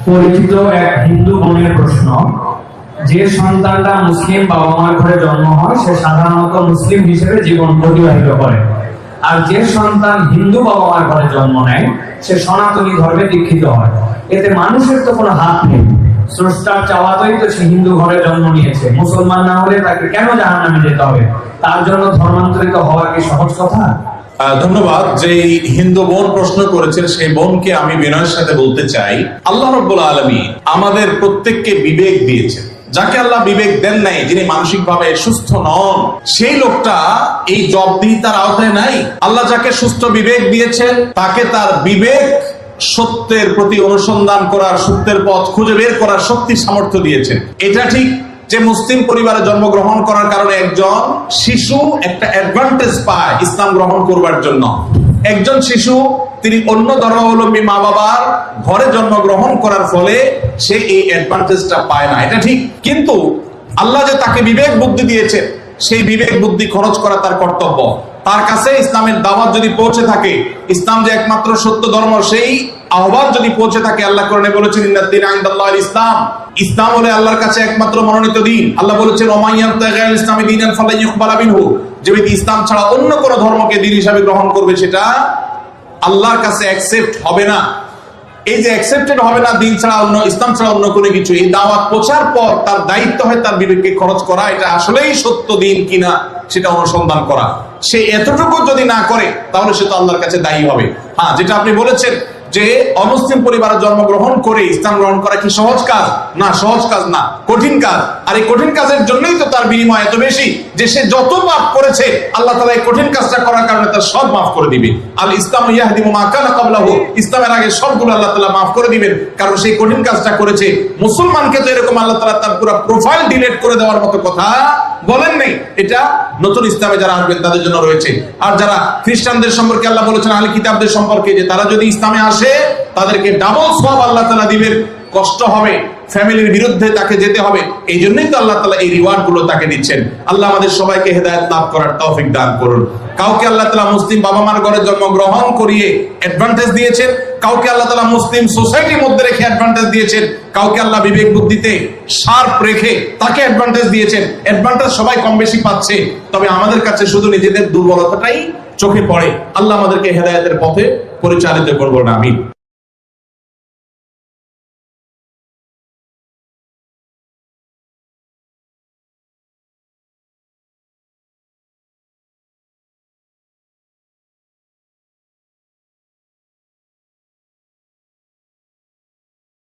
পরিচিত এক হিন্দু বোনের প্রশ্ন, যে সন্তানটা মুসলিম বাবা মার ঘরে জন্ম হয় সে সাধারণত মুসলিম হিসেবে জীবন অতিবাহিত করে, আর যে সন্তান হিন্দু বাবা মার ঘরে জন্ম নেয় সে সনাতনী ধর্মে দীক্ষিত হয়। এতে মানুষের তো কোনো হাত নেই, স্রষ্টার চাওয়াতেই তো সে হিন্দু ঘরে জন্ম নিয়েছে। মুসলমান না হলে তাকে কেন জাহান্নামে যেতে হবে? তার জন্য ধর্মান্তরিত হওয়া কি সহজ কথা? ধন্যবাদ। যে হিন্দু বোন প্রশ্ন করেছেন সেই বোনকে আমি বিনয়ের সাথে বলতে চাই, আল্লাহ রাব্বুল আলামিন আমাদের প্রত্যেককে বিবেক দিয়েছেন। যাকে আল্লাহ বিবেক দেন নাই, যিনি মানসিকভাবে সুস্থ নন, সেই লোকটা এই জবাবদিহিতার আওতায় নাই। আল্লাহ যাকে সুস্থ বিবেক দিয়েছেন তাকে তার বিবেক সত্যের প্রতি অনুসন্ধান করার, সত্যের পথ খুঁজে বের করার শক্তি সামর্থ্য দিয়েছেন। এটা ঠিক যে মুসলিম পরিবারে জন্মগ্রহণ করার কারণে একজন শিশু একটা অ্যাডভান্টেজ পায় ইসলাম গ্রহণ করবার জন্য। একজন শিশু তিনি অন্য ধর্মাবলম্বী মা বাবার ঘরে জন্মগ্রহণ করার ফলে সে এই অ্যাডভান্টেজটা পায় না, এটা ঠিক। কিন্তু আল্লাহ যে তাকে বিবেক বুদ্ধি দিয়েছে, সেই বিবেক বুদ্ধি খরচ করা তার কর্তব্য। তার কাছে ইসলামের দাওয়াত যদি পৌঁছে থাকে, ইসলাম যে একমাত্র সত্য ধর্ম সেই আহ্বান যদি পৌঁছে থাকে, আল্লাহ কোরআনে বলেছেন ইন্নাদ-দীন ইনদাল্লাহিল ইসলাম, ইসলাম হলো আল্লাহর কাছে একমাত্র মনোনীত দিন। আল্লাহ বলেছেন ওয়া মান ইয়াবতাগি গায়রাল ইসলামি দীনান ফালান ইউকবালা মিনহু, যে ব্যক্তি ইসলাম ছাড়া অন্য কোন ধর্মকে দ্বীন হিসাবে গ্রহণ করবে সেটা আল্লাহর কাছে অ্যাকসেপ্ট হবে না। এই যে অ্যাকসেপ্টেড হবে না দিন ছাড়া অন্য, ইসলাম ছাড়া অন্য কোনো কিছু, এই দাওয়াত পৌঁছার পর তার দায়িত্ব হয় তার বিবেককে খরচ করা, এটা আসলেই সত্য দিন কিনা সেটা অনুসন্ধান করা। সে এতটুকু যদি না করে তাহলে সে তো আল্লাহর কাছে দায়ী হবে। হ্যাঁ, যেটা আপনি বলেছেন যে অমুসলিম পরিবারে জন্মগ্রহণ করে ইসলাম গ্রহণ করা কি সহজ কাজ? না, সহজ কাজ না, কঠিন কাজ। আর এই কঠিন কাজের জন্যই তো তার বিনিময় এত বেশি, যে সে যত পাপ করেছে আল্লাহ তাআলা এই কঠিন কাজটা করার কারণে তার সব মাফ করে দিবে। আল ইসলামু ইয়াহদিমু মা কানা ক্বাবলাহু, ইসলামের আগে সবগুলো আল্লাহ তাআলা মাফ করে দিবেন, কারণ সেই কঠিন কাজটা করেছে। মুসলমানকে তো এরকম আল্লাহ তাআলা তার পুরো প্রোফাইল ডিলিট করে দেওয়ার মতো কথা বলেন নাই। এটা নতুন ইসলামে যারা আসবেন তাদের জন্য রয়েছে। আর যারা খ্রিস্টানদের সম্পর্কে আল্লাহ বলেছেন আহলে কিতাবদের সম্পর্কে, যে তারা যদি ইসলামে আসে তাদেরকে ডাবল সওয়াব আল্লাহ তাআলা দিবেন। কষ্ট হবে, ফ্যামিলির বিরুদ্ধে তাকে যেতে হবে, এই জন্যই তো আল্লাহ তাআলা এই রিওয়ার্ড গুলো তাকে দিচ্ছেন। আল্লাহ আমাদের সবাইকে হেদায়েত লাভ করার তৌফিক দান করুন। কাউকে আল্লাহ তাআলা মুসলিম বাবা মার ঘরে জন্মগ্রহণ করিয়ে অ্যাডভান্টেজ দিয়েছেন, কাউকে আল্লাহ তাআলা মুসলিম সোসাইটির মধ্যে রেখে অ্যাডভান্টেজ দিয়েছেন, কাউকে আল্লাহ বিবেক বুদ্ধিতে শার্প রেখে তাকে অ্যাডভান্টেজ দিয়েছেন। অ্যাডভান্টেজ সবাই কম বেশি পাচ্ছে, তবে আমাদের কাছে শুধু নিজেদের দুর্বলতাটাই চোখে পড়ে। আল্লাহ আমাদেরকে হেদায়েতের পথে পরিচালিত করবেন, আমিন।